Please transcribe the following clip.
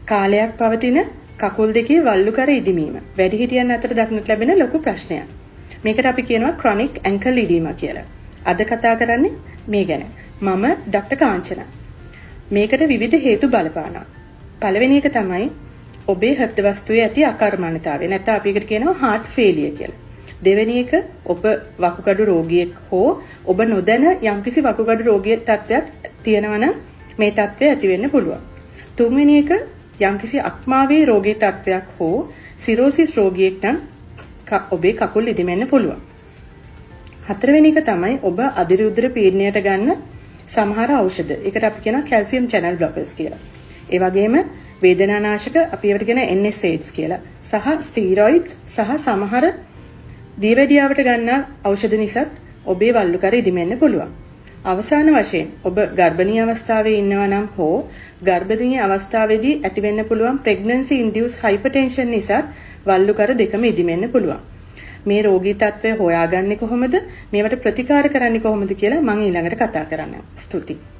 කාලයක් පවතින කකුල් දෙකේ වල්ලුකර ඉදිමීම වැඩිහිටියන් අතර දක්නට ලැබෙන ලොකු ප්‍රශ්නයක්. මේකට අපි කියනවා chronic ankle edema කියලා. අද කතා කරන්නේ මේ ගැන. මම ඩොක්ටර් කාංචන. මේකට විවිධ හේතු බලපානවා. පළවෙනි එක තමයි ඔබේ හෘද වස්තුවේ ඇති අකර්මණතාවය. නැත්නම් අපි ඒකට කියනවා heart failure කියලා. දෙවෙනි එක ඔබ වකුගඩු රෝගියෙක් හෝ ඔබ නොදැන යම්කිසි වකුගඩු රෝගියෙක් තත්ත්වයක් තියෙනවා නම් මේ තත්ත්වය ඇති වෙන්න පුළුවන්. තුන්වෙනි එක යම්කිසි අක්මාවේ රෝගී තත්ත්වයක් හෝ සිරෝසිස් රෝගියෙක් නම් ඔබේ කකුල් ඉදිමෙන්න පුළුවන්. හතරවෙනි එක තමයි ඔබ අධිරුධිර පීඩනයට ගන්න සමහර ඖෂධ. ඒකට අපි කියනවා calcium channel blockers කියලා. ඒ වගේම වේදනානාශක අපි ඒවට කියන NSAIDs කියලා. සහ ස්ටීරොයිඩ්ස් සහ සමහර දියවැඩියාවට ගන්න ඖෂධ නිසාත් ඔබේ වල්ලුකර ඉදිමෙන්න පුළුවන්. අවසාන වශයෙන් ඔබ ගර්භණී අවස්ථාවේ ඉන්නවා නම් හෝ ගර්භණී අවස්ථාවේදී ඇතිවෙන්න පුළුවන් pregnancy induced hypertension නිසා වල්ලුකර දෙකම ඉදිමෙන්න පුළුවන්. මේ රෝගී තත්ත්වය හොයාගන්නේ කොහොමද? මේවට ප්‍රතිකාර කරන්නේ කොහොමද කියලා මම ඊළඟට කතා කරන්නම්. ස්තුතියි.